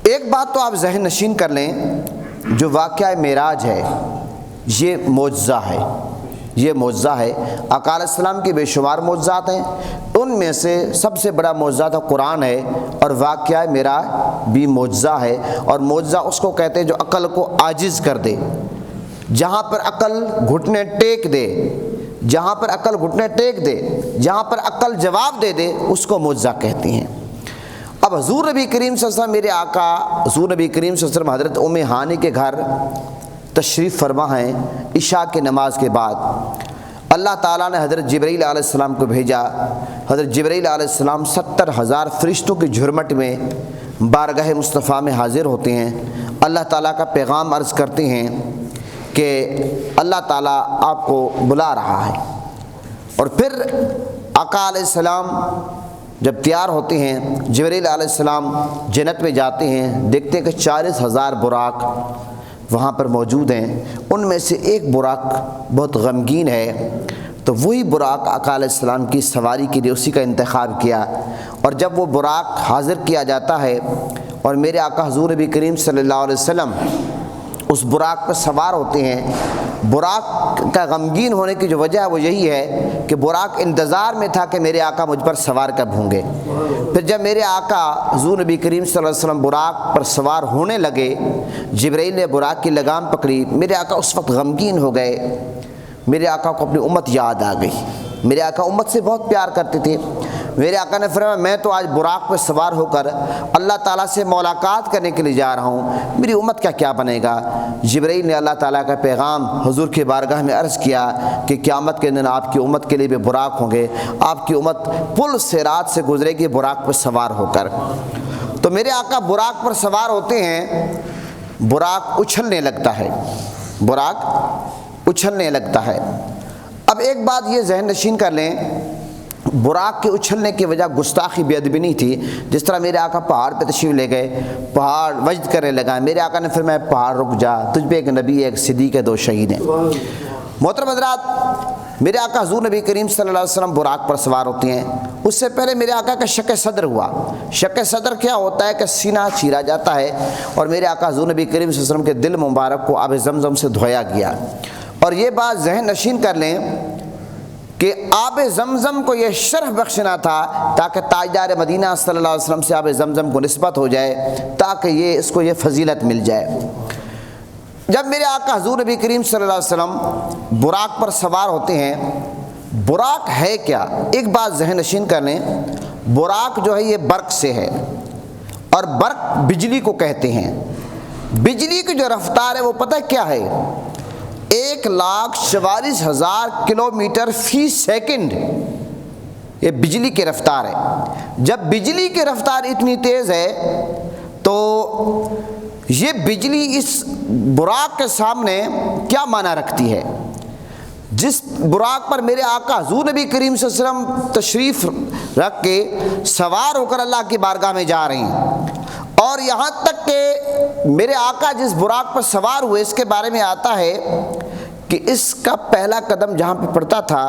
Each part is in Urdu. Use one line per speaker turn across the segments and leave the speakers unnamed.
ایک بات تو آپ ذہن نشین کر لیں، جو واقعہ معراج ہے یہ معجزہ ہے، یہ معجزہ ہے۔ آقا علیہ السلام کی بے شمار معجزات ہیں، ان میں سے سب سے بڑا معجزہ تو قرآن ہے، اور واقعہ معراج بھی معجزہ ہے۔ اور معجزہ اس کو کہتے ہیں جو عقل کو عاجز کر دے، جہاں پر عقل گھٹنے ٹیک دے، جہاں پر عقل گھٹنے ٹیک دے، جہاں پر عقل جواب دے دے، اس کو معجزہ کہتے ہیں۔ اب حضور نبی کریم صلی اللہ علیہ وسلم، میرے آقا حضور نبی کریم صلی اللہ علیہ وسلم حضرت ام ہانی کے گھر تشریف فرما ہیں عشاء کی نماز کے بعد۔ اللہ تعالیٰ نے حضرت جبرائیل علیہ السلام کو بھیجا۔ حضرت جبرائیل علیہ السلام 70,000 فرشتوں کی جھرمٹ میں بارگاہ مصطفیٰ میں حاضر ہوتے ہیں، اللہ تعالیٰ کا پیغام عرض کرتے ہیں کہ اللہ تعالیٰ آپ کو بلا رہا ہے۔ اور پھر آقا علیہ السلام جب تیار ہوتے ہیں، جبرائیل علیہ السلام جنت میں جاتے ہیں، دیکھتے ہیں کہ 40,000 براق وہاں پر موجود ہیں، ان میں سے ایک براق بہت غمگین ہے، تو وہی براق آقا علیہ السلام کی سواری کے لیے اسی کا انتخاب کیا۔ اور جب وہ براق حاضر کیا جاتا ہے اور میرے آقا حضور نبی کریم صلی اللہ علیہ وسلم اس براق پر سوار ہوتے ہیں، براق کا غمگین ہونے کی جو وجہ ہے وہ یہی ہے کہ براق انتظار میں تھا کہ میرے آقا مجھ پر سوار کب ہوں گے۔ پھر جب میرے آقا حضور نبی کریم صلی اللہ علیہ وسلم براق پر سوار ہونے لگے، جبرائیل نے براق کی لگام پکڑی، میرے آقا اس وقت غمگین ہو گئے، میرے آقا کو اپنی امت یاد آ گئی۔ میرے آقا امت سے بہت پیار کرتے تھے۔ میرے آقا نے فرمایا میں تو آج براق پہ سوار ہو کر اللہ تعالیٰ سے ملاقات کرنے کے لیے جا رہا ہوں، میری امت کا کیا بنے گا؟ جبرائیل نے اللہ تعالیٰ کا پیغام حضور کی بارگاہ میں عرض کیا کہ قیامت کے دن آپ کی امت کے لیے بھی براق ہوں گے، آپ کی امت پل صراط سے گزرے گی براق پہ سوار ہو کر۔ تو میرے آقا براق پر سوار ہوتے ہیں، براق اچھلنے لگتا ہے، براق اچھلنے لگتا ہے۔ اب ایک بات یہ ذہن نشین کر لیں، براق کے اچھلنے کی وجہ گستاخی بے ادبی نہیں تھی۔ جس طرح میرے آقا پہاڑ پہ تشریف لے گئے، پہاڑ وجد کرنے لگا، میرے آقا نے فرمایا پہاڑ رک جا، تجھ پہ ایک نبی ایک صدیق ہے، 2 شہید ہیں۔ محترم حضرات، میرے آقا حضور نبی کریم صلی اللہ علیہ وسلم براق پر سوار ہوتے ہیں، اس سے پہلے میرے آقا کا شق صدر ہوا۔ شق صدر کیا ہوتا ہے کہ سینہ چیرا جاتا ہے، اور میرے آقا حضور نبی کریم صلی اللہ علیہ وسلم کے دل مبارک کو آب زمزم سے دھویا گیا۔ اور یہ بات ذہن نشین کر لیں کہ آب زمزم کو یہ شرف بخشنا تھا تاکہ تاجدار مدینہ صلی اللہ علیہ وسلم سے آب زمزم کو نسبت ہو جائے، تاکہ اس کو یہ فضیلت مل جائے۔ جب میرے آقا حضور نبی کریم صلی اللہ علیہ وسلم براق پر سوار ہوتے ہیں، براق ہے کیا؟ ایک بات ذہن نشین کر لیں، براق جو ہے یہ برق سے ہے، اور برق بجلی کو کہتے ہیں۔ بجلی کی جو رفتار ہے وہ پتہ کیا ہے؟ 1,44,000 کلومیٹر فی سیکنڈ، یہ بجلی کی رفتار ہے۔ جب بجلی کی رفتار اتنی تیز ہے تو یہ بجلی اس براق کے سامنے کیا معنی رکھتی ہے؟ جس براق پر میرے آقا حضور نبی کریم صلی اللہ علیہ وسلم تشریف رکھ کے سوار ہو کر اللہ کی بارگاہ میں جا رہے ہیں، اور یہاں تک کہ میرے آقا جس براق پر سوار ہوئے اس کے بارے میں آتا ہے کہ اس کا پہلا قدم جہاں پہ پڑتا تھا،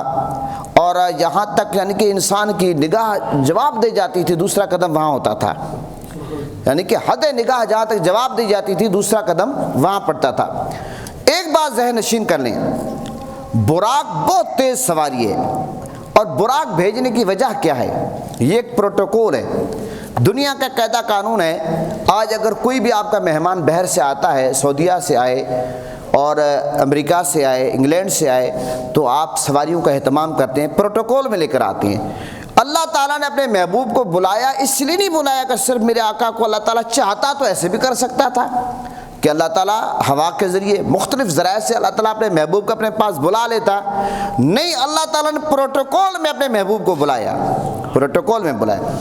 اور یہاں تک یعنی کہ انسان کی نگاہ جواب دے جاتی تھی، دوسرا قدم وہاں ہوتا تھا، یعنی کہ حد نگاہ جہاں تک جواب دی جاتی تھی دوسرا قدم وہاں پڑتا تھا۔ ایک بات ذہن نشین کر لیں، براق بہت تیز سواری ہے، اور براق بھیجنے کی وجہ کیا ہے؟ یہ ایک پروٹوکول ہے، دنیا کا قاعدہ قانون ہے۔ آج اگر کوئی بھی آپ کا مہمان بحر سے آتا ہے، سعودیہ سے آئے اور امریکہ سے آئے، انگلینڈ سے آئے، تو آپ سواریوں کا اہتمام کرتے ہیں، پروٹوکول میں لے کر آتے ہیں۔ اللہ تعالیٰ نے اپنے محبوب کو بلایا، اس لیے نہیں بلایا کہ صرف میرے آقا کو اللہ تعالیٰ چاہتا تو ایسے بھی کر سکتا تھا کہ اللہ تعالیٰ ہوا کے ذریعے مختلف ذرائع سے اللہ تعالیٰ اپنے محبوب کو اپنے پاس بلا لیتا، نہیں، اللہ تعالیٰ نے پروٹوکول میں اپنے محبوب کو بلایا، پروٹوکول میں بلایا۔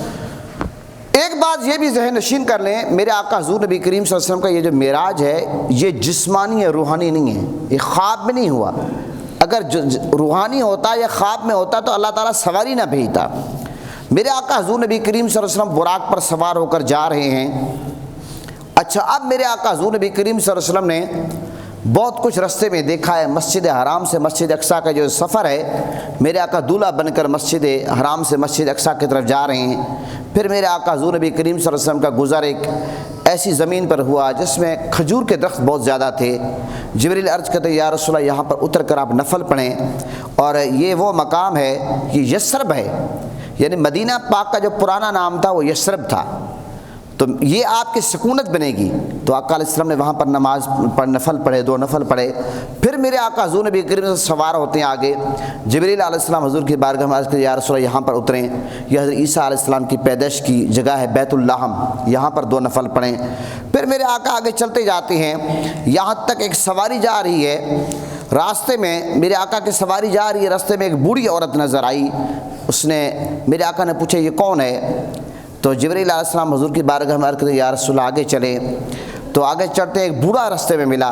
ایک بات یہ بھی ذہن نشین کر لیں، میرے آقا حضور نبی کریم صلی اللہ علیہ وسلم کا یہ جو معراج ہے یہ جسمانی ہے، روحانی نہیں ہے، یہ خواب میں نہیں ہوا۔ اگر روحانی ہوتا یا خواب میں ہوتا تو اللہ تعالیٰ سواری نہ بھیجتا۔ میرے آقا حضور نبی کریم صلی اللہ علیہ وسلم براق پر سوار ہو کر جا رہے ہیں۔ اچھا، اب میرے آقا حضور نبی کریم صلی اللہ علیہ وسلم نے بہت کچھ رستے میں دیکھا ہے۔ مسجد حرام سے مسجد اقصیٰ کا جو سفر ہے، میرے آقا دولہا بن کر مسجد حرام سے مسجد اقصیٰ کی طرف جا رہے ہیں۔ پھر میرے آقا حضور نبی کریم صلی اللہ علیہ وسلم کا گزر ایک ایسی زمین پر ہوا جس میں کھجور کے درخت بہت زیادہ تھے۔ جبریل عرض کرتے یا رسول اللہ یہاں پر اتر کر آپ نفل پڑھیں، اور یہ وہ مقام ہے، یہ یثرب ہے، یعنی مدینہ پاک کا جو پرانا نام تھا وہ یثرب تھا، تو یہ آپ کی سکونت بنے گی۔ تو آقا علیہ السلام نے وہاں پر نماز نفل پڑھے، 2 نفل پڑھے۔ پھر میرے آقا حضور نبی کریم سے سوار ہوتے ہیں آگے، جبریل علیہ السلام حضور کی بارگاہ میں عرض کرتے یا رسول اللہ یہاں پر اتریں، یہ حضرت عیسیٰ علیہ السلام کی پیدائش کی جگہ ہے بیت اللحم، یہاں پر 2 نفل پڑھیں۔ پھر میرے آقا آگے چلتے جاتے ہیں، یہاں تک ایک سواری جا رہی ہے، راستے میں میرے آقا کی سواری جا رہی ہے، راستے میں ایک بوڑھی عورت نظر آئی، اس نے میرے آقا نے پوچھا یہ کون ہے؟ تو جبریل علیہ السلام حضور کی بارگاہ میں عرض کرتے یا رسول اللہ آگے چلیں، تو آگے چڑھتے ایک بوڑھا راستے میں ملا،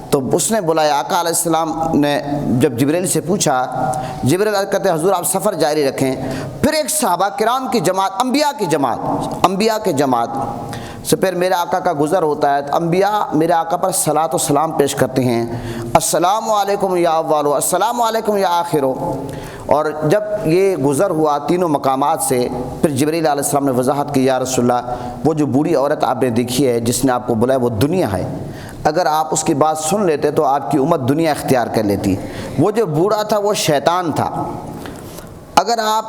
تو اس نے بلایا۔ آقا علیہ السلام نے جب جبریل سے پوچھا، جبریل عرض کرتے حضور آپ سفر جاری رکھیں۔ پھر ایک صحابہ کرام کی جماعت، انبیاء کی جماعت سے پھر میرے آقا کا گزر ہوتا ہے، تو انبیاء میرے آقا پر صلاۃ و سلام پیش کرتے ہیں، السلام علیکم یا اولو، السلام علیکم یا آخرو۔ اور جب یہ گزر ہوا تینوں مقامات سے، پھر جبریل علیہ السلام نے وضاحت کی یا رسول اللہ وہ جو بوڑھی عورت آپ نے دیکھی ہے جس نے آپ کو بلایا وہ دنیا ہے، اگر آپ اس کی بات سن لیتے تو آپ کی امت دنیا اختیار کر لیتی، وہ جو بوڑھا تھا وہ شیطان تھا، اگر آپ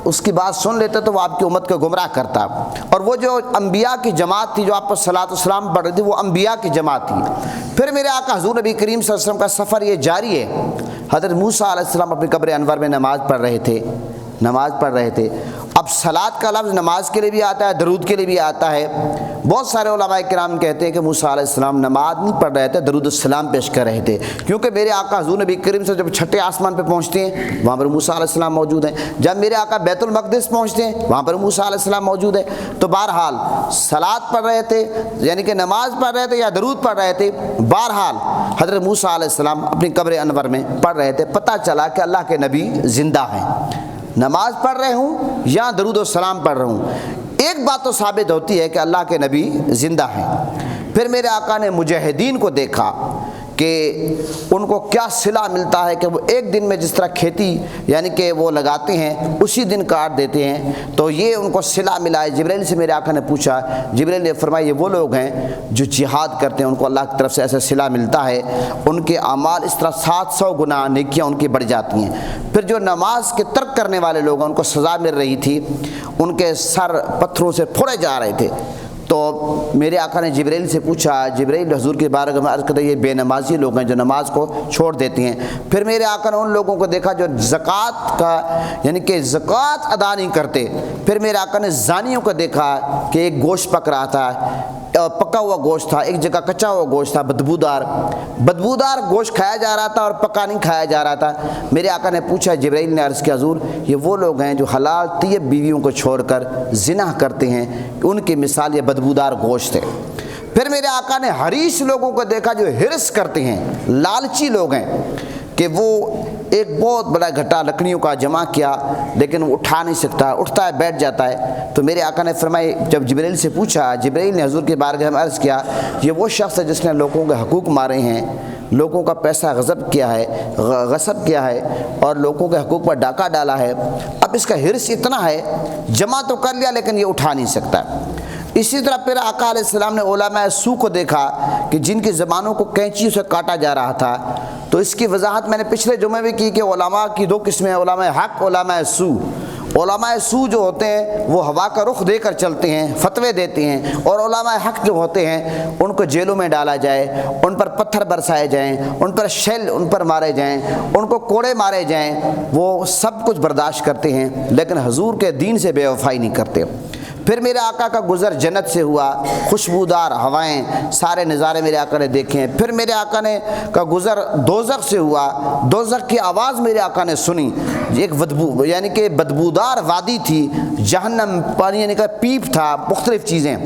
اس کی بات سن لیتے تو وہ آپ کی امت کو گمراہ کرتا، اور وہ جو انبیاء کی جماعت تھی جو آپ پر صلاۃ و سلام پڑھ رہی تھی وہ انبیاء کی جماعت تھی۔ پھر میرے آقا حضور نبی کریم صلی اللہ علیہ وسلم کا سفر یہ جاری ہے، حضرت موسیٰ علیہ السلام اپنی قبر انور میں نماز پڑھ رہے تھے۔ اب صلاۃ کا لفظ نماز کے لیے بھی آتا ہے، درود کے لیے بھی آتا ہے۔ بہت سارے علماء کرام کہتے ہیں کہ موسیٰ علیہ السلام نماز نہیں پڑھ رہے تھے، درود السلام پیش کر رہے تھے، کیونکہ میرے آقا حضور نبی کریم سے جب 6ٹھے آسمان پہ پہنچتے ہیں وہاں پر موسیٰ علیہ السلام موجود ہیں، جب میرے آقا بیت المقدس پہنچتے ہیں وہاں پر موسیٰ علیہ السلام موجود ہے۔ تو بہرحال صلاۃ پڑھ رہے تھے، یعنی کہ نماز پڑھ رہے تھے یا درود پڑھ رہے تھے، بہرحال حضرت موسیٰ علیہ السلام اپنی قبر انور میں پڑھ رہے تھے۔ پتہ چلا کہ اللہ کے نبی زندہ ہیں، نماز پڑھ رہے ہوں یا درود و سلام پڑھ رہا ہوں، ایک بات تو ثابت ہوتی ہے کہ اللہ کے نبی زندہ ہیں۔ پھر میرے آقا نے مجاہدین کو دیکھا کہ ان کو کیا صلہ ملتا ہے کہ وہ ایک دن میں جس طرح کھیتی یعنی کہ وہ لگاتے ہیں اسی دن کاٹ دیتے ہیں، تو یہ ان کو صلہ ملا ہے۔ جبریل سے میرے آقا نے پوچھا، جبریل نے فرمایا یہ وہ لوگ ہیں جو جہاد کرتے ہیں، ان کو اللہ کی طرف سے ایسا صلہ ملتا ہے، ان کے اعمال اس طرح 700 گنا نیکیاں ان کی بڑھ جاتی ہیں۔ پھر جو نماز کے ترک کرنے والے لوگ ہیں ان کو سزا مل رہی تھی، ان کے سر پتھروں سے پھوڑے جا رہے تھے۔ تو میرے آقا نے جبریل سے پوچھا، جبریل حضور کی بارگاہ میں عرض کرتے یہ بے نمازی لوگ ہیں جو نماز کو چھوڑ دیتے ہیں۔ پھر میرے آقا نے ان لوگوں کو دیکھا جو زکوٰۃ کا یعنی کہ زکوٰۃ ادا نہیں کرتے۔ پھر میرے آقا نے زانیوں کو دیکھا کہ ایک گوشت پک رہا تھا، پکا ہوا گوشت تھا، ایک جگہ کچا ہوا گوشت تھا، بدبودار گوشت کھایا جا رہا تھا اور پکا نہیں کھایا جا رہا تھا۔ میرے آقا نے پوچھا، جبرائیل نے عرض کیا حضور یہ وہ لوگ ہیں جو حلال طیب بیویوں کو چھوڑ کر زنا کرتے ہیں، ان کی مثال یہ بدبودار گوشت ہے۔ پھر میرے آقا نے حریص لوگوں کو دیکھا جو حرص کرتے ہیں، لالچی لوگ ہیں، کہ وہ ایک بہت بڑا گھٹا لکڑیوں کا جمع کیا لیکن وہ اٹھا نہیں سکتا، اٹھتا ہے بیٹھ جاتا ہے۔ تو میرے آقا نے فرمایا، جب جبریل سے پوچھا، جبریل نے حضور کی بارگاہ میں عرض کیا یہ وہ شخص ہے جس نے لوگوں کے حقوق مارے ہیں، لوگوں کا پیسہ غصب کیا ہے اور لوگوں کے حقوق پر ڈاکہ ڈالا ہے۔ اب اس کا حرص اتنا ہے، جمع تو کر لیا لیکن یہ اٹھا نہیں سکتا۔ اسی طرح پھر آقا علیہ السلام نے علماء سو کو دیکھا کہ جن کی زبانوں کو کینچی سے کاٹا جا رہا تھا۔ تو اس کی وضاحت میں نے پچھلے جمعے بھی کی کہ علماء کی 2 قسمیں ہیں، علماء حق، علماء سو۔ علماء سو جو ہوتے ہیں وہ ہوا کا رخ دے کر چلتے ہیں، فتوے دیتے ہیں، اور علماء حق جو ہوتے ہیں ان کو جیلوں میں ڈالا جائے، ان پر پتھر برسائے جائیں، ان پر شیل ان پر مارے جائیں، ان کو کوڑے مارے جائیں، وہ سب کچھ برداشت کرتے ہیں لیکن حضور کے دین سے بے وفائی نہیں کرتے۔ پھر میرے آقا کا گزر جنت سے ہوا، خوشبودار ہوائیں، سارے نظارے میرے آقا نے دیکھے ہیں۔ پھر میرے آقا نے کا گزر دوزخ سے ہوا، دوزخ کی آواز میرے آقا نے سنی، ایک بدبو یعنی کہ بدبودار وادی تھی، جہنم پانی یعنی کہ پیپ تھا، مختلف چیزیں۔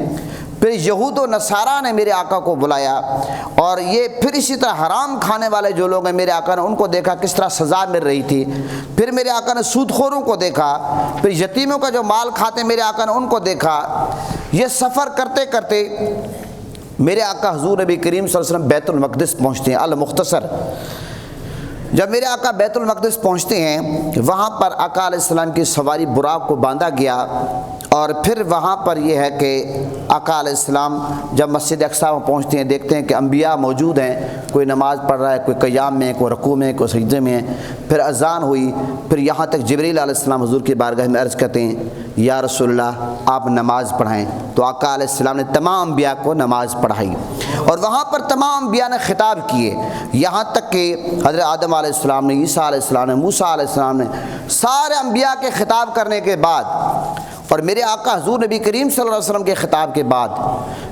پھر یہود و نصارہ نے میرے آقا کو بلایا، اور یہ پھر اسی طرح حرام کھانے والے جو لوگ ہیں میرے آقا نے ان کو دیکھا کس طرح سزا مل رہی تھی۔ پھر میرے آقا نے سود خوروں کو دیکھا، پھر یتیموں کا جو مال کھاتے میرے آقا نے ان کو دیکھا۔ یہ سفر کرتے کرتے میرے آقا حضور نبی کریم صلی اللہ علیہ وسلم بیت المقدس پہنچتے ہیں، المختصر۔ جب میرے آقا بیت المقدس پہنچتے ہیں وہاں پر آقا علیہ السلام کی سواری براق کو باندھا گیا، اور پھر وہاں پر یہ ہے کہ آقا علیہ السلام جب مسجد اقصیٰ میں پہنچتے ہیں، دیکھتے ہیں کہ انبیاء موجود ہیں، کوئی نماز پڑھ رہا ہے، کوئی قیام میں، کوئی رکوع میں، کوئی سجدے میں ہے۔ پھر اذان ہوئی، پھر یہاں تک جبریل علیہ السلام حضور کی بارگاہ میں عرض کرتے ہیں یا رسول اللہ آپ نماز پڑھائیں، تو آقا علیہ السلام نے تمام انبیاء کو نماز پڑھائی، اور وہاں پر تمام انبیاء نے خطاب کیے، یہاں تک کہ حضرت آدم علیہ السلام نے، عیسیٰ علیہ السلام نے، موسیٰ علیہ السلام نے، سارے انبیاء کے خطاب کرنے کے بعد، اور میرے آقا حضور نبی کریم صلی اللہ علیہ وسلم کے خطاب کے بعد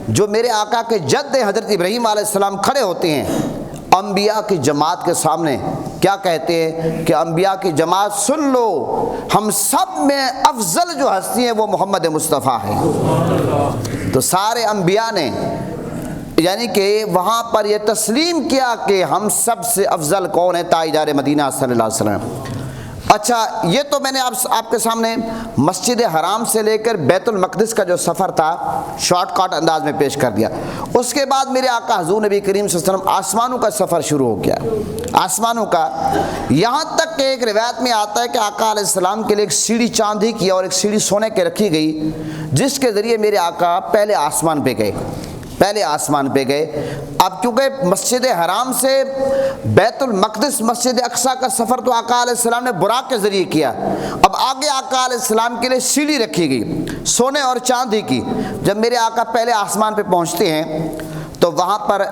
جو میرے آقا کے جد حضرت ابراہیم علیہ السلام کھڑے ہوتے ہیں انبیاء کی جماعت کے سامنے، کیا کہتے ہیں کہ انبیاء کی جماعت سن لو، ہم سب میں افضل جو ہستی ہیں وہ محمد مصطفیٰ ہے۔ تو سارے انبیاء نے یعنی کہ وہاں پر یہ تسلیم کیا کہ ہم سب سے افضل کون ہے؟ تاجدار مدینہ صلی اللہ علیہ وسلم۔ اچھا، یہ تو میں نے آپ کے سامنے مسجد حرام سے لے کر بیت المقدس کا جو سفر تھا شارٹ کٹ انداز میں پیش کر دیا۔ اس کے بعد میرے آقا حضور نبی کریم صلی اللہ علیہ وسلم آسمانوں کا سفر شروع ہو گیا، آسمانوں کا، یہاں تک کہ ایک روایت میں آتا ہے کہ آقا علیہ السلام کے لیے ایک سیڑھی چاندی کی اور ایک سیڑھی سونے کے رکھی گئی، جس کے ذریعے میرے آقا پہلے آسمان پہ گئے، پہلے آسمان پہ گئے۔ اب کیونکہ مسجد حرام سے بیت المقدس مسجد اقصیٰ کا سفر تو آقا علیہ السلام نے براق کے ذریعے کیا، اب آگے آقا علیہ السلام کے لیے سیڑھی رکھی گئی سونے اور چاندی کی۔ جب میرے آقا پہلے آسمان پہ پہنچتے ہیں تو وہاں پر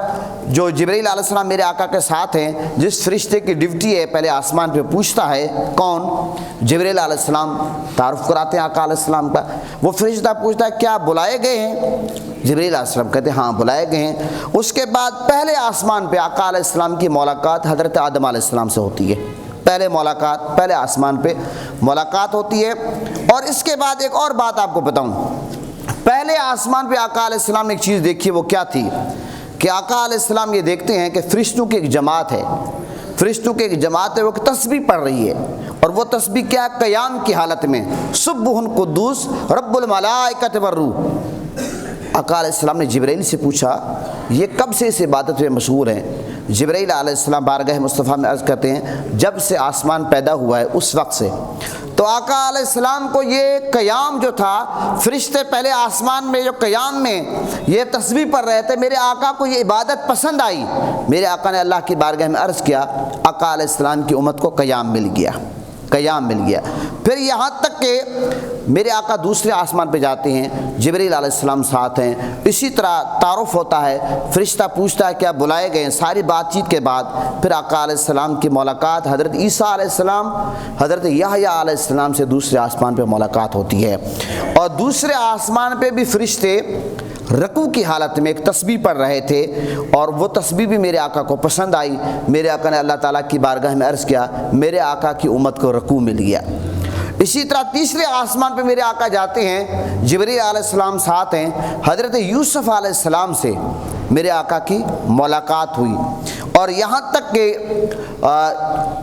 جو جبرائیل علیہ السلام میرے آقا کے ساتھ ہیں، جس فرشتے کی ڈیوٹی ہے پہلے آسمان پہ پوچھتا ہے، کون؟ جبرائیل علیہ السلام تعارف کراتے ہیں آقا علیہ السلام کا۔ وہ فرشتہ پوچھتا ہے کیا بلائے گئے ہیں؟ جبرائیل علیہ السلام کہتے ہیں ہاں بلائے گئے ہیں۔ اس کے بعد پہلے آسمان پہ آقا علیہ السلام کی ملاقات حضرت آدم علیہ السلام سے ہوتی ہے، پہلے ملاقات، پہلے آسمان پہ ملاقات ہوتی ہے۔ اور اس کے بعد ایک اور بات آپ کو بتاؤں، پہلے آسمان پہ آقا علیہ السلام نے ایک چیز دیکھی، وہ کیا تھی کہ آقا علیہ السلام یہ دیکھتے ہیں کہ فرشتوں کی ایک جماعت ہے، فرشتوں کی ایک جماعت ہے، وہ تسبیح پڑھ رہی ہے، اور وہ تسبیح کیا؟ قیام کی حالت میں، سبح قدوس رب الملائکۃ والروح۔ آقا علیہ السلام نے جبرائیل سے پوچھا یہ کب سے اس عبادت میں مشغول ہیں؟ جبرائیل علیہ السلام بارگاہ مصطفیٰ میں عرض کرتے ہیں جب سے آسمان پیدا ہوا ہے اس وقت سے۔ تو آقا علیہ السلام کو یہ قیام جو تھا، فرشتے پہلے آسمان میں جو قیام میں یہ تسبیح پڑھ رہے تھے، میرے آقا کو یہ عبادت پسند آئی۔ میرے آقا نے اللہ کی بارگاہ میں عرض کیا، آقا علیہ السلام کی امت کو قیام مل گیا، قیام مل گیا۔ پھر یہاں تک کہ میرے آقا دوسرے آسمان پہ جاتے ہیں، جبرائیل علیہ السلام ساتھ ہیں، اسی طرح تعارف ہوتا ہے، فرشتہ پوچھتا ہے کیا بلائے گئے ہیں، ساری بات چیت کے بعد پھر آقا علیہ السلام کی ملاقات حضرت عیسیٰ علیہ السلام، حضرت یحییٰ علیہ السلام سے دوسرے آسمان پہ ملاقات ہوتی ہے۔ اور دوسرے آسمان پہ بھی فرشتے رکوع کی حالت میں ایک تسبیح پڑھ رہے تھے، اور وہ تسبیح بھی میرے آقا کو پسند آئی۔ میرے آقا نے اللہ تعالیٰ کی بارگاہ میں عرض کیا، میرے آقا کی امت کو رکوع مل گیا۔ اسی طرح تیسرے آسمان پہ میرے آقا جاتے ہیں، جبرائیل علیہ السلام ساتھ ہیں، حضرت یوسف علیہ السلام سے میرے آقا کی ملاقات ہوئی۔ اور یہاں تک کہ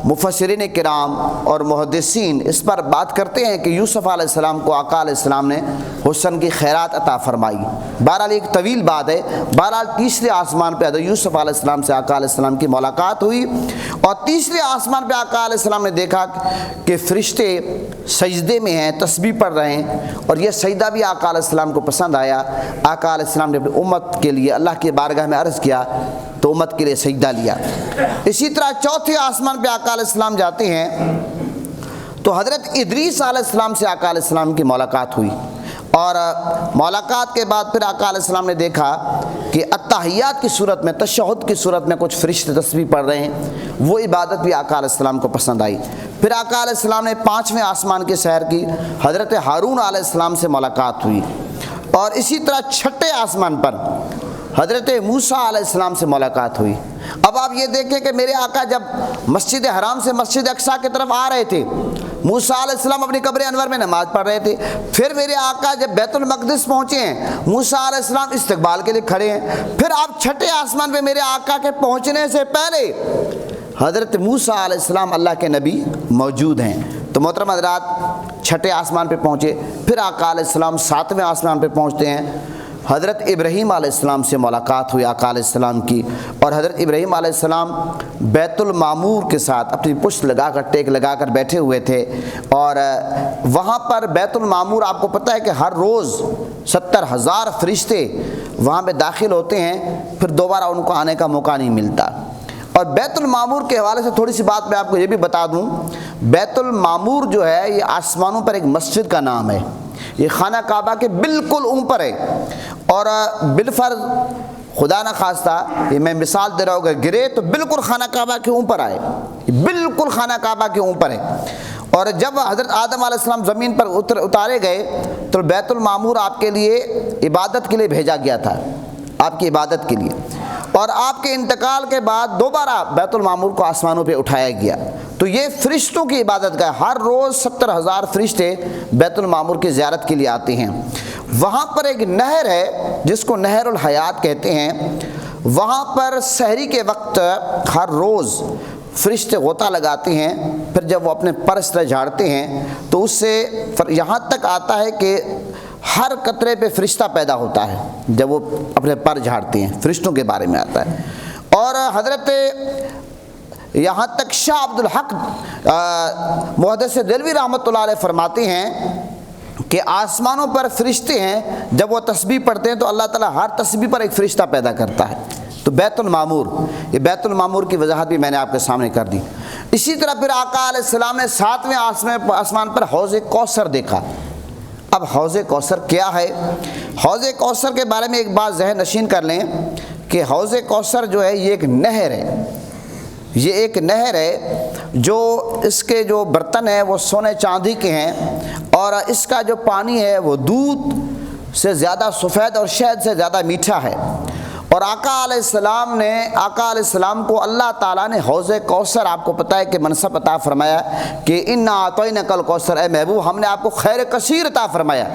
مفسرین کرام اور محدثین اس پر بات کرتے ہیں کہ یوسف علیہ السلام کو آقا علیہ السلام نے حسن کی خیرات عطا فرمائی۔ بہرحال ایک طویل بات ہے، بہرحال تیسرے آسمان پہ حضرت یوسف علیہ السلام سے آقا علیہ السلام کی ملاقات ہوئی، اور تیسرے آسمان پہ آقا علیہ السلام نے دیکھا کہ فرشتے سجدے میں ہیں، تسبیح پڑھ رہے ہیں، اور یہ سجدہ بھی آقا علیہ السلام کو پسند آیا۔ آقا علیہ السلام نے اپنی امت کے لیے اللہ کی بارگاہ میں عرض کیا تو امت کے لیے سجدہ لیا۔ اسی طرح چوتھے آسمان پہ آقا علیہ السلام جاتے ہیں تو حضرت ادریس علیہ السلام سے آقا علیہ السلام کی ملاقات ہوئی، اور ملاقات کے بعد پھر آقا علیہ السلام نے دیکھا کہ التحیات کی صورت میں، تشہد کی صورت میں کچھ فرشتے تسبیح پڑھ رہے ہیں، وہ عبادت بھی آقا علیہ السلام کو پسند آئی۔ پھر آقا علیہ السلام نے پانچویں آسمان کی سیر کی، حضرت ہارون علیہ السلام سے ملاقات ہوئی، اور اسی طرح چھٹے آسمان پر حضرت موسیٰ علیہ السلام سے ملاقات ہوئی۔ اب آپ یہ دیکھیں کہ میرے آقا جب مسجد حرام سے مسجد اقصیٰ کی طرف آ رہے تھے، موسیٰ علیہ السلام اپنی قبر انور میں نماز پڑھ رہے تھے، پھر میرے آقا جب بیت المقدس پہنچے ہیں، موسیٰ علیہ السلام استقبال کے لیے کھڑے ہیں، پھر آپ چھٹے آسمان پہ میرے آقا کے پہنچنے سے پہلے حضرت موسیٰ علیہ السلام اللہ کے نبی موجود ہیں۔ تو محترم حضرات، چھٹے آسمان پہ پہنچے، پھر آقا علیہ السلام ساتویں آسمان پہ پہنچتے ہیں، حضرت ابراہیم علیہ السلام سے ملاقات ہوئی آقا علیہ السلام کی، اور حضرت ابراہیم علیہ السلام بیت المعمور کے ساتھ اپنی پشت لگا کر ٹیک لگا کر بیٹھے ہوئے تھے، اور وہاں پر بیت المعمور آپ کو پتہ ہے کہ ہر روز 70,000 فرشتے وہاں پہ داخل ہوتے ہیں، پھر دوبارہ ان کو آنے کا موقع نہیں ملتا۔ اور بیت المعمور کے حوالے سے تھوڑی سی بات میں آپ کو یہ بھی بتا دوں، بیت المعمور جو ہے یہ آسمانوں پر ایک مسجد کا نام ہے، یہ خانہ کعبہ کے بالکل اوپر ہے، اور بالفرض خدا نہ خواستہ یہ میں مثال دے رہا ہوں، اگر گرے تو بالکل خانہ کعبہ کے اوپر آئے، بالکل خانہ کعبہ کے اوپر ہے۔ اور جب حضرت آدم علیہ السلام زمین پر اتارے گئے تو بیت المعمور آپ کے لیے عبادت کے لیے بھیجا گیا تھا، آپ کی عبادت کے لیے، اور آپ کے انتقال کے بعد دوبارہ بیت المعمور کو آسمانوں پہ اٹھایا گیا۔ تو یہ فرشتوں کی عبادت کا ہے، ہر روز 70,000 فرشتے بیت المعمور کی زیارت کے لیے آتے ہیں۔ وہاں پر ایک نہر ہے جس کو نہر الحیات کہتے ہیں، وہاں پر سحری کے وقت ہر روز فرشتے غوطہ لگاتے ہیں، پھر جب وہ اپنے پر اس طرح جھاڑتے ہیں تو اس سے یہاں تک آتا ہے کہ ہر قطرے پہ فرشتہ پیدا ہوتا ہے جب وہ اپنے پر جھاڑتے ہیں، فرشتوں کے بارے میں آتا ہے۔ اور حضرت یہاں تک شاہ عبد الحق محدث دہلوی رحمۃ اللہ علیہ فرماتے ہیں کہ آسمانوں پر فرشتے ہیں، جب وہ تسبیح پڑھتے ہیں تو اللہ تعالیٰ ہر تسبیح پر ایک فرشتہ پیدا کرتا ہے۔ تو بیت المعمور، یہ بیت المعمور کی وضاحت بھی میں نے آپ کے سامنے کر دی۔ اسی طرح پھر آقا علیہ السلام نے 7ویں آسمان پر حوض کوثر دیکھا۔ اب حوض کوثر کیا ہے؟ حوض کوثر کے بارے میں ایک بات ذہن نشین کر لیں کہ حوض کوثر جو ہے یہ ایک نہر ہے، یہ ایک نہر ہے جو اس کے جو برتن ہیں وہ سونے چاندی کے ہیں، اور اس کا جو پانی ہے وہ دودھ سے زیادہ سفید اور شہد سے زیادہ میٹھا ہے۔ اور آقا علیہ السلام کو اللہ تعالیٰ نے حوض کوثر، آپ کو پتہ ہے کہ منصب عطا فرمایا کہ انا اعطیناک الکوثر، اے محبوب ہم نے آپ کو خیر کثیر عطا فرمایا۔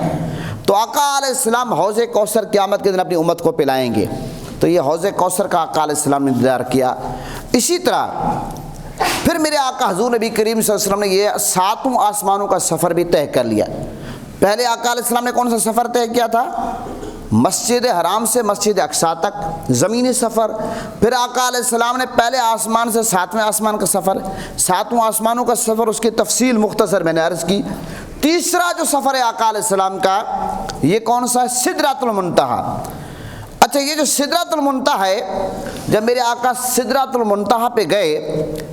تو آقا علیہ السلام حوض کوثر قیامت کے دن اپنی امت کو پلائیں گے، تو یہ حوض کوثر کا آقا علیہ السلام نے انتظار کیا۔ اسی طرح پھر میرے آقا حضور نبی کریم صلی اللہ علیہ وسلم نے یہ 7 آسمانوں کا سفر بھی طے کر لیا۔ پہلے آقا علیہ السلام نے کون سا سفر طے کیا تھا؟ مسجد حرام سے مسجد اقصیٰ تک زمینی سفر۔ پھر آقا علیہ السلام نے پہلے آسمان سے 7ویں آسمان کا سفر، 7 آسمانوں کا سفر، اس کی تفصیل مختصر میں نے عرض کی۔ تیسرا جو سفر ہے آقا علیہ السلام کا، یہ کون سا ہے؟ سدرۃ المنتہا۔ اچھا، یہ جو سدرۃ المنتہا ہے، جب میرے آقا سدرۃ المنتہا پہ گئے،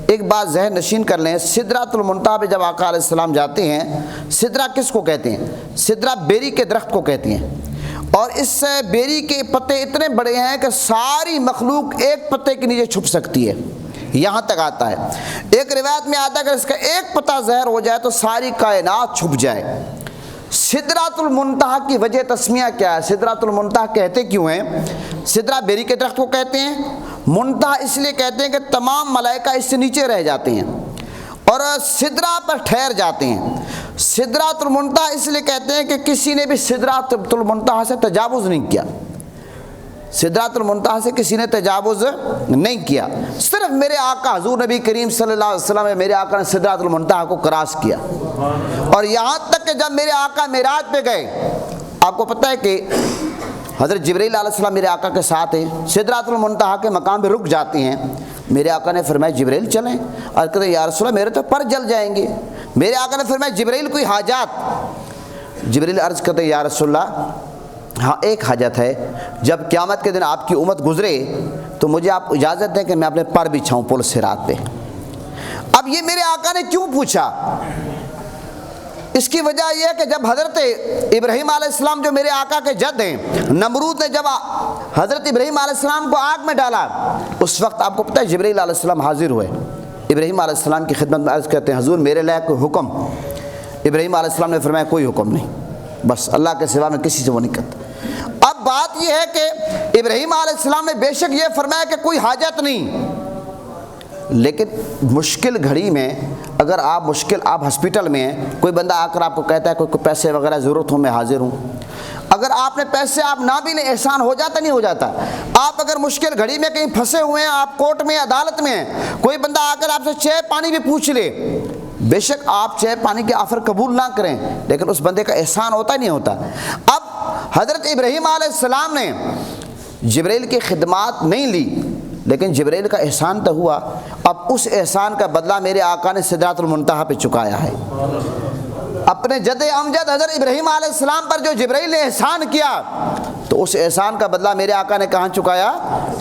ایک بات ذہن نشین کر لیں، سدرۃ المنتہا پہ جب آقا علیہ السلام جاتے ہیں، سدرہ کس کو کہتے ہیں؟ سدرہ بیری کے درخت کو کہتے ہیں، اور اس بیری کے پتے اتنے بڑے ہیں کہ ساری مخلوق ایک پتے کے نیچے چھپ سکتی ہے، یہاں تک آتا ہے۔ ایک روایت میں آتا ہے کہ اس کا ایک پتا زہر ہو جائے تو ساری کائنات چھپ جائے۔ سدرۃ المنتہا کی وجہ تسمیہ کیا ہے؟ سدرۃ المنتہا کہتے کیوں ہیں؟ سدرہ بیری کے درخت کو کہتے ہیں، منتہا اس لیے کہتے ہیں کہ تمام ملائکہ اس سے نیچے رہ جاتے ہیں اور سدرہ پر ٹھہر جاتے ہیں۔ سدرۃ المنتہا اس لیے کہتے ہیں کہ کسی نے بھی سدرۃ المنتہا سے تجاوز نہیں کیا، سدرۃ المنتہا سے کسی نے تجاوز نہیں کیا، صرف میرے آقا حضور نبی کریم صلی اللہ علیہ وسلم میرے آقا نے سدرۃ المنتہا کو کراس کیا۔ اور یہاں تک کہ جب میرے آقا معراج پہ گئے، آپ کو پتہ ہے کہ حضرت جبرائیل علیہ السلام میرے آقا کے ساتھ ہیں، سدرۃ المنتہا کے مقام پہ رک جاتے ہیں۔ میرے آقا نے فرمایا جبرائیل چلیں، اور کہتے ہیں یا رسول اللہ میرے تو پر جل جائیں گے۔ میرے آقا نے فرمایا جبرائیل کوئی حاجات؟ جبرائیل عرض کرتے ہیں یا رسول اللہ ہاں ایک حاجت ہے، جب قیامت کے دن آپ کی امت گزرے تو مجھے آپ اجازت دیں کہ میں اپنے پر بچھاؤں پل صراط پہ۔ اب یہ میرے آقا نے کیوں پوچھا؟ اس کی وجہ یہ ہے کہ جب حضرت ابراہیم علیہ السلام جو میرے آقا کے جد ہیں، نمرود نے جب حضرت ابراہیم علیہ السلام کو آگ میں ڈالا، اس وقت آپ کو پتہ ہے جبرائیل علیہ السلام حاضر ہوئے، ابراہیم علیہ السلام کی خدمت میں عرض کرتے ہیں حضور میرے لائق کوئی حکم؟ ابراہیم علیہ السلام نے فرمایا کوئی حکم نہیں، بس اللہ کے سوا میں کسی سے وہ نہیں کرتا۔ اب بات یہ ہے کہ ابراہیم علیہ السلام نے بے شک یہ فرمایا کہ کوئی حاجت نہیں، لیکن مشکل گھڑی میں اگر آپ ہسپیٹل میں ہیں، کوئی بندہ آ کر آپ کو کہتا ہے کوئی پیسے وغیرہ ضرورت ہو میں حاضر ہوں، اگر آپ نے پیسے آپ نہ بھی لیں احسان ہو جاتا نہیں ہو جاتا؟ آپ اگر مشکل گھڑی میں کہیں پھنسے ہوئے ہیں، آپ کورٹ میں عدالت میں ہیں، کوئی بندہ آ کر آپ سے چائے پانی بھی پوچھ لے، بے شک آپ چائے پانی کے آفر قبول نہ کریں، لیکن اس بندے کا احسان ہوتا نہیں ہوتا۔ اب حضرت ابراہیم علیہ السلام نے جبرائیل کی خدمات نہیں لی، لیکن جبرائیل کا احسان تو ہوا، اب اس احسان کا بدلہ میرے آقا نے سدرۃ المنتہا پہ چکایا ہے۔ اپنے جد امجد حضرت ابراہیم علیہ السلام پر جو جبرائیل نے احسان کیا، تو اس احسان کا بدلہ میرے آقا نے کہاں چکایا؟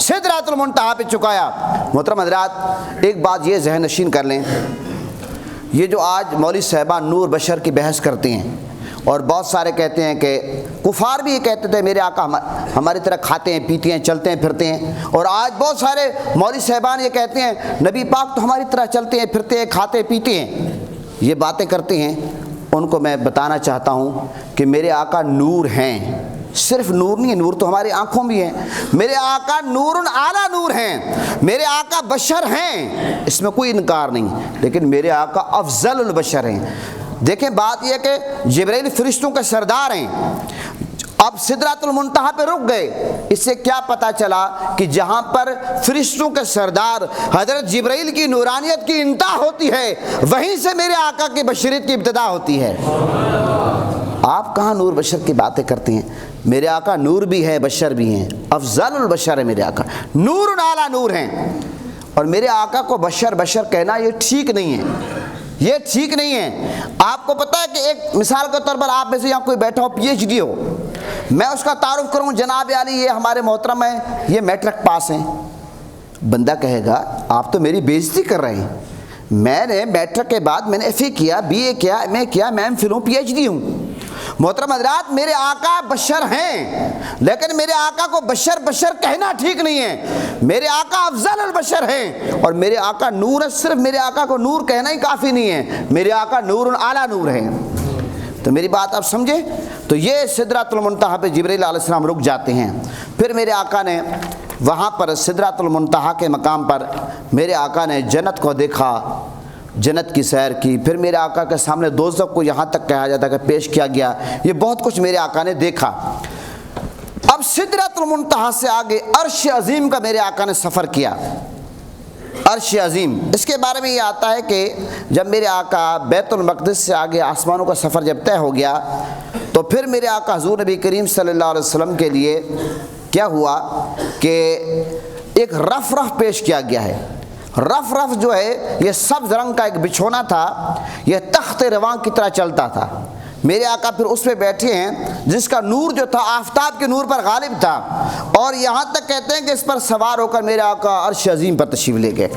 سدرۃ المنتہا پہ چکایا۔ محترم حضرات، ایک بات یہ ذہن نشین کر لیں، یہ جو آج مولوی صاحبان نور بشر کی بحث کرتے ہیں، اور بہت سارے کہتے ہیں کہ کفار بھی یہ کہتے تھے میرے آقا ہماری طرح کھاتے ہیں پیتے ہیں چلتے ہیں پھرتے ہیں، اور آج بہت سارے مولوی صاحبان یہ کہتے ہیں نبی پاک تو ہماری طرح چلتے ہیں پھرتے ہیں کھاتے پیتے ہیں، یہ باتیں کرتے ہیں۔ ان کو میں بتانا چاہتا ہوں کہ میرے آقا نور ہیں، صرف نور نہیں ہے، نور تو ہماری آنکھوں بھی ہیں، میرے آقا نور اعلیٰ نور ہیں، میرے آقا بشر ہیں، اس میں کوئی انکار نہیں، لیکن میرے آقا افضل البشر ہیں۔ دیکھیں بات یہ کہ جبرائیل فرشتوں کے سردار ہیں، اب سدرۃ المنتہا پہ رک گئے، اس سے کیا پتہ چلا کہ جہاں پر فرشتوں کے سردار حضرت جبرائیل کی نورانیت کی انتہا ہوتی ہے، وہیں سے میرے آقا کی بشریت کی ابتدا ہوتی ہے۔ آپ کہاں نور بشر کی باتیں کرتے ہیں؟ میرے آقا نور بھی ہے بشر بھی ہیں، افضل البشر ہے میرے آقا، نور اعلیٰ نور ہیں، اور میرے آقا کو بشر بشر کہنا یہ ٹھیک نہیں ہے، یہ ٹھیک نہیں ہے۔ آپ کو پتہ ہے کہ ایک مثال کے طور پر آپ میں سے یہاں کوئی بیٹھا ہو پی ایچ ڈی ہو، میں اس کا تعارف کروں جناب علی یہ ہمارے محترم ہیں، یہ میٹرک پاس ہیں، بندہ کہے گا آپ تو میری بے عزتی کر رہے ہیں، میں نے میٹرک کے بعد میں نے ایف اے کیا، بی اے کیا، ایم اے کیا، میں ایم فل ہوں، پی ایچ ڈی ہوں۔ محترم حضرات، میرے آقا بشر ہیں، لیکن میرے آقا کو بشر بشر کہنا ٹھیک نہیں ہے، میرے آقا افضل البشر ہیں، اور میرے آقا نور ہے، صرف میرے آقا کو نور کہنا ہی کافی نہیں ہے، میرے آقا نور اعلیٰ نور ہیں۔ تو میری بات آپ سمجھے؟ تو یہ سدرۃ المنتہا پہ جبرائیل علیہ السلام رک جاتے ہیں، پھر میرے آقا نے وہاں پر سدرۃ المنتہا کے مقام پر میرے آقا نے جنت کو دیکھا، جنت کی سیر کی، پھر میرے آقا کے سامنے دوزخ کو یہاں تک کہا جاتا ہے کہ پیش کیا گیا، یہ بہت کچھ میرے آقا نے دیکھا۔ اب سدرۃ المنتہا سے آگے عرش عظیم کا میرے آقا نے سفر کیا، عرش عظیم، اس کے بارے میں یہ آتا ہے کہ جب میرے آقا بیت المقدس سے آگے آسمانوں کا سفر جب طے ہو گیا، تو پھر میرے آقا حضور نبی کریم صلی اللہ علیہ وسلم کے لیے کیا ہوا کہ ایک رف پیش کیا گیا ہے۔ رف جو ہے یہ سبز رنگ کا ایک بچھونا تھا، یہ تخت رواں کی طرح چلتا تھا، میرے آقا پھر اس پہ بیٹھے ہیں جس کا نور جو تھا آفتاب کے نور پر غالب تھا، اور یہاں تک کہتے ہیں کہ اس پر سوار ہو کر میرے آقا عرش عظیم پر تشریف لے گئے،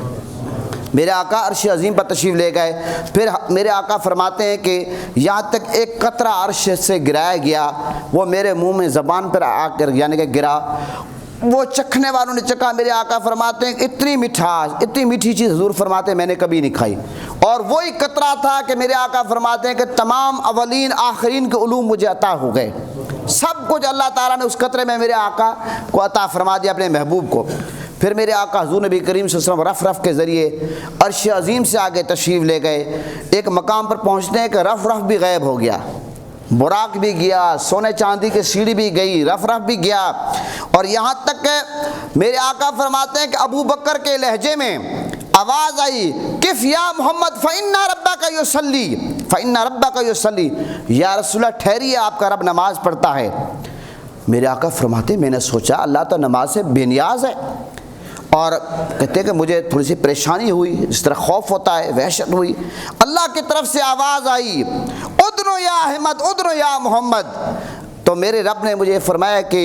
میرے آقا عرش عظیم پر تشریف لے گئے۔ پھر میرے آقا فرماتے ہیں کہ یہاں تک ایک قطرہ عرش سے گرایا گیا، وہ میرے منہ میں زبان پر آ کر یعنی کہ گرا، وہ چکھنے والوں نے چکھا، میرے آقا فرماتے ہیں اتنی مٹھاس اتنی میٹھی چیز حضور فرماتے ہیں میں نے کبھی نہیں کھائی، اور وہی قطرہ تھا کہ میرے آقا فرماتے ہیں کہ تمام اولین آخرین کے علوم مجھے عطا ہو گئے، سب کچھ اللہ تعالیٰ نے اس قطرے میں میرے آقا کو عطا فرما دیا اپنے محبوب کو۔ پھر میرے آقا حضور نبی کریم صلی اللہ علیہ وسلم رف کے ذریعے عرش عظیم سے آگے تشریف لے گئے، ایک مقام پر پہنچتے ہیں کہ رف بھی غائب ہو گیا، براق بھی گیا، سونے چاندی کی سیڑھی بھی گئی، رف بھی گیا، اور یہاں تک کہ میرے آقا فرماتے ہیں کہ ابو بکر کے لہجے میں آواز آئی کف یا محمد فإن ربک یصلی فإن ربک یصلی، یا رسول اللہ ٹھہریے آپ کا رب نماز پڑھتا ہے۔ میرے آقا فرماتے ہیں میں نے سوچا اللہ تو نماز سے بے نیاز ہے، اور کہتے ہیں کہ مجھے تھوڑی سی پریشانی ہوئی، جس طرح خوف ہوتا ہے وحشت ہوئی، اللہ کی طرف سے آواز آئی ادنو یا احمد ادنو یا محمد، تو میرے رب نے مجھے فرمایا کہ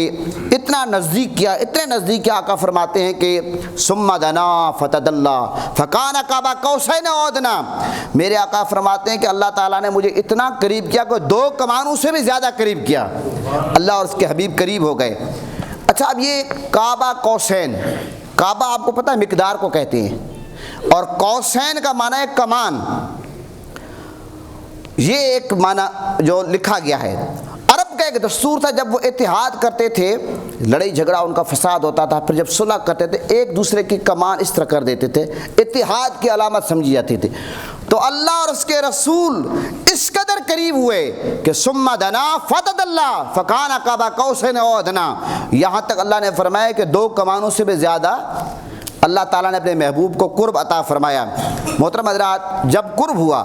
اتنا نزدیک کیا، اتنے نزدیک کیا، آقا فرماتے ہیں کہ ثم دنا فتدلی فکان قاب قوسین او ادنی، میرے آقا فرماتے ہیں کہ اللہ تعالیٰ نے مجھے اتنا قریب کیا کہ 2 کمانوں سے بھی زیادہ قریب کیا، اللہ اور اس کے حبیب قریب ہو گئے۔ اچھا اب یہ کعبہ قوسین، کعبہ آپ کو پتہ ہے مقدار کو کہتے ہیں، اور قوسین کا معنی ہے کمان، یہ ایک معنی جو لکھا گیا ہے۔ عرب کا ایک دستور تھا جب وہ اتحاد کرتے تھے، لڑائی جھگڑا ان کا فساد ہوتا تھا، پھر جب صلح کرتے تھے ایک دوسرے کی کمان اس طرح کر دیتے تھے، اتحاد کی علامت سمجھی جاتی تھی۔ تو اللہ اور اس کے رسول اس قدر قریب ہوئے کہ ثم دنا فتدلی فکان قاب قوسین او ادنی، یہاں تک اللہ نے فرمایا کہ 2 کمانوں سے بھی زیادہ اللہ تعالیٰ نے اپنے محبوب کو قرب عطا فرمایا۔ محترم حضرات، جب قرب ہوا،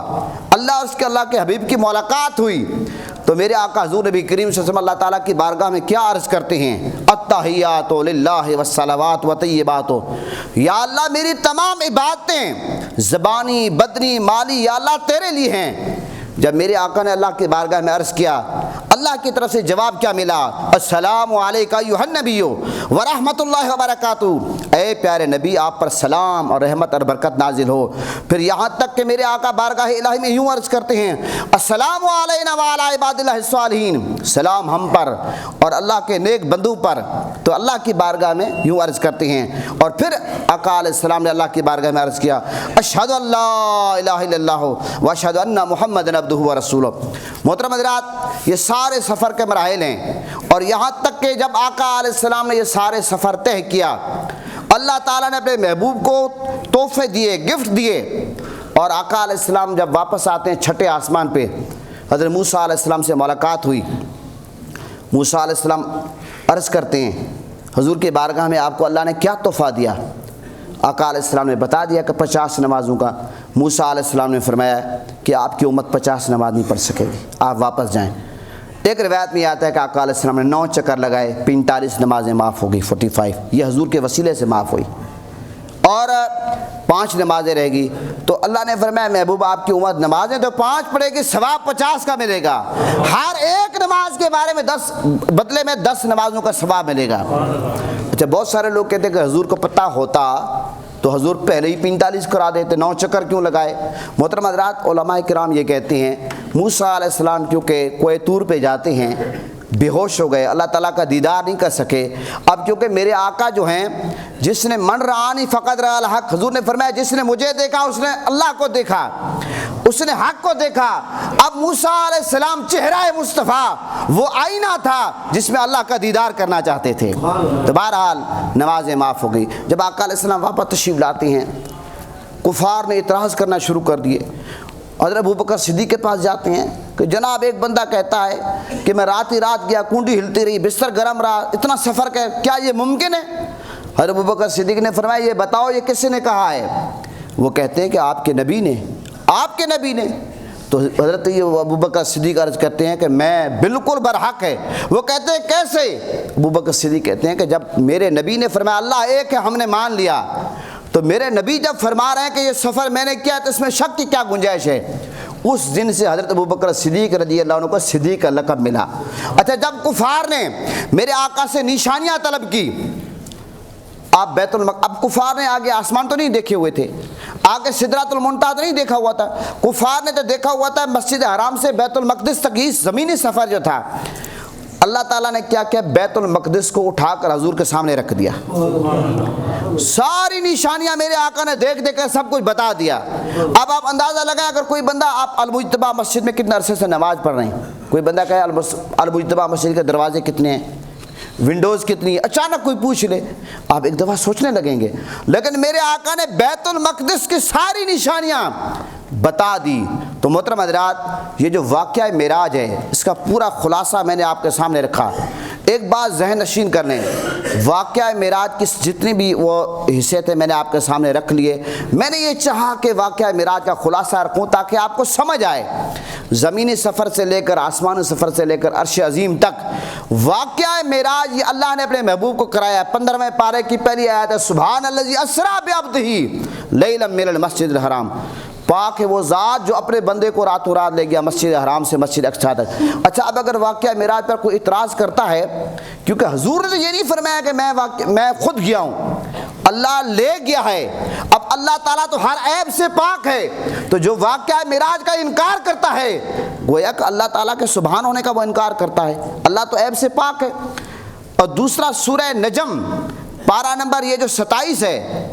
اللہ اور اس کے اللہ کے حبیب کی ملاقات ہوئی، تو میرے آقا حضور نبی کریم صلی اللہ علیہ وسلم اللہ تعالیٰ کی بارگاہ میں کیا عرض کرتے ہیں؟ التحیات للہ والصلوات وطیبات، یا اللہ میری تمام عبادتیں زبانی بدنی مالی یا اللہ تیرے لیے ہیں۔ جب میرے آقا نے اللہ کی بارگاہ میں عرض کیا، اللہ کی طرف سے جواب کیا ملا؟ السلام علیکہ ایھا النبی ورحمۃ اللہ وبرکاتہ، اے پیارے نبی آپ پر سلام اور رحمت اور برکت نازل ہو۔ پھر یہاں تک کہ میرے آقا بارگاہ الہی میں یوں عرض کرتے ہیں، السلام علینا وعلی عباد اللہ الصالحین، سلام ہم پر اور اللہ کے نیک بندوں پر۔ تو اللہ کی بارگاہ میں یوں عرض کرتے ہیں، اور پھر آقا علیہ السلام نے اللہ کی بارگاہ میں عرض کیا، اشہد ان لا الہ الا اللہ واشہد ان محمد عبدہ ورسولہ۔ محترم حضرات، یہ سارے سفر کے مراحل ہیں، اور یہاں تک کہ جب آقا علیہ السلام نے یہ سارے سفر طے کیا، اللہ تعالیٰ نے اپنے محبوب کو تحفے دیے، گفٹ دیے، اور آقا علیہ السلام جب واپس آتے ہیں چھٹے آسمان پہ، حضرت موسیٰ علیہ السلام سے ملاقات ہوئی۔ موسیٰ علیہ السلام عرض کرتے ہیں، حضور کی بارگاہ میں آپ کو اللہ نے کیا تحفہ دیا؟ آقا علیہ السلام نے بتا دیا کہ 50 نمازوں کا۔ موسیٰ علیہ السلام نے فرمایا کہ آپ کی امت 50 نماز نہیں پڑھ سکے گی، آپ واپس جائیں۔ ایک روایت میں آتا ہے کہ آقا علیہ السلام نے 9 چکر لگائے، 45 نمازیں معاف ہو گئی، 45 یہ حضور کے وسیلے سے معاف ہوئی، اور 5 نمازیں رہ گی۔ تو اللہ نے فرمایا محبوب آپ کی امت نمازیں تو 5 پڑھے گی، ثواب 50 کا ملے گا، ہر ایک نماز کے بارے میں 10 بدلے میں 10 نمازوں کا ثواب ملے گا۔ اچھا، بہت سارے لوگ کہتے ہیں کہ حضور کو پتہ ہوتا تو حضور پہلے ہی 45 کرا دیتے، 9 چکر کیوں لگائے؟ محترم حضرات، علماء کرام یہ کہتے ہیں موسیٰ علیہ السلام کیونکہ کوہ طور پہ جاتے ہیں، بے ہوش ہو گئے، اللہ تعالیٰ کا دیدار نہیں کر سکے۔ اب کیونکہ میرے آقا جو ہیں، جس نے من رآنی فقد رأى الحق، حضور نے فرمایا جس نے مجھے دیکھا اس نے اللہ کو دیکھا، اس نے حق کو دیکھا۔ اب موسیٰ علیہ السلام چہرہ مصطفیٰ، وہ آئینہ تھا جس میں اللہ کا دیدار کرنا چاہتے تھے۔ تو بہرحال نمازیں معاف ہو گئی۔ جب آقا علیہ السلام واپس تشریف لاتے ہیں، کفار نے اعتراض کرنا شروع کر دیے۔ حضرت ابوبکر صدیق کے پاس جاتے ہیں کہ جناب ایک بندہ کہتا ہے کہ میں رات ہی رات گیا، کنڈی ہلتی رہی، بستر گرم رہا، اتنا سفر کیا یہ ممکن ہے؟ حضرت ابوبکر صدیق نے فرمایا یہ بتاؤ یہ کس نے کہا ہے؟ وہ کہتے ہیں کہ آپ کے نبی نے، آپ کے نبی نے۔ تو حضرت ابوبکر صدیق عرض کرتے ہیں کہ میں بالکل برحق ہے۔ وہ کہتے ہیں کیسے؟ ابوبکر صدیق کہتے ہیں کہ جب میرے نبی نے فرمایا اللہ ایک ہے، ہم نے مان لیا، تو میرے نبی جب فرما رہے ہیں کہ یہ سفر میں نے کیا تو اس میں شک کی کیا گنجائش ہے؟ اس دن سے حضرت ابوبکر صدیق رضی اللہ عنہ کو صدیق کا لقب ملا۔ اچھا، جب کفار نے میرے آقا سے نشانیاں طلب کی، آپ بیت اب کفار نے آگے آسمان تو نہیں دیکھے ہوئے تھے، آگے سدرۃ المنتہا تو نہیں دیکھا ہوا تھا، کفار نے تو دیکھا ہوا تھا مسجد حرام سے بیت المقدس تک ہی زمینی سفر جو تھا۔ اللہ تعالیٰ نے کیا کیا؟ بیت المقدس کو اٹھا کر حضور کے سامنے رکھ دیا، ساری نشانیاں میرے آقا نے دیکھ دیکھ کر سب کچھ بتا دیا۔ اب آپ اندازہ لگائیں، اگر کوئی بندہ، آپ المجتبہ مسجد میں کتنے عرصے سے نماز پڑھ رہے ہیں، کوئی بندہ کہے المجتبہ مسجد کے دروازے کتنے ہیں، ونڈوز کتنی ہے، اچانک کوئی پوچھ لے، آپ ایک دفعہ سوچنے لگیں گے۔ لیکن میرے آقا نے بیت المقدس کی ساری نشانیاں بتا دی۔ تو محترم حضرات، یہ جو واقعہ معراج ہے، اس کا پورا خلاصہ میں نے آپ کے سامنے رکھا۔ ایک بات ذہن نشین کر لیں، واقعہ معراج کی جتنی بھی وہ حصے تھے میں نے آپ کے سامنے رکھ لیے۔ میں نے یہ چاہا کہ واقعہ معراج کا خلاصہ رکھوں تاکہ آپ کو سمجھ آئے، زمینی سفر سے لے کر آسمانی سفر سے لے کر عرش عظیم تک واقعہ معراج یہ اللہ نے اپنے محبوب کو کرایا۔ 15ویں پارے کی پہلی آیت ہے، سبحان الذی اسریٰ بعبدہ لیلا من المسجد الحرام، پاک ہے وہ ذات جو اپنے بندے کو راتوں رات لے گیا مسجد حرام سے مسجد اقصی تک۔ اچھا، اب اگر واقعہ معراج پر کوئی اعتراض کرتا ہے، کیونکہ حضور نے تو یہ نہیں فرمایا کہ میں خود گیا ہوں، اللہ لے گیا ہے۔ اب اللہ تعالیٰ تو ہر عیب سے پاک ہے، تو جو واقعہ معراج کا انکار کرتا ہے گویا کہ اللہ تعالیٰ کے سبحان ہونے کا وہ انکار کرتا ہے، اللہ تو عیب سے پاک ہے۔ اور دوسرا سورہ نجم پارہ نمبر یہ جو 27 ہے،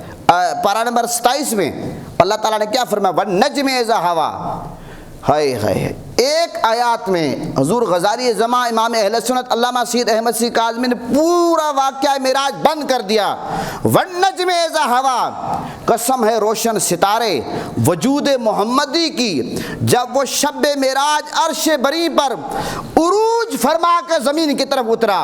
پارہ نمبر 27 میں اللہ تعالیٰ نے کیا فرمایا؟ وَالنَّجْمِ إِذَا هَوَىٰ۔ ہائے ہائے، ایک آیات میں حضور غزالی زماں امام اہل سنت علامہ سید احمد سی کاظمی نے پورا واقعہ معراج بند کر دیا۔ وَالنَّجْمِ إِذَا هَوَىٰ، قسم ہے روشن ستارے وجود محمدی کی جب وہ شب معراج عرش بری پر عروج فرما کر زمین کی طرف اترا۔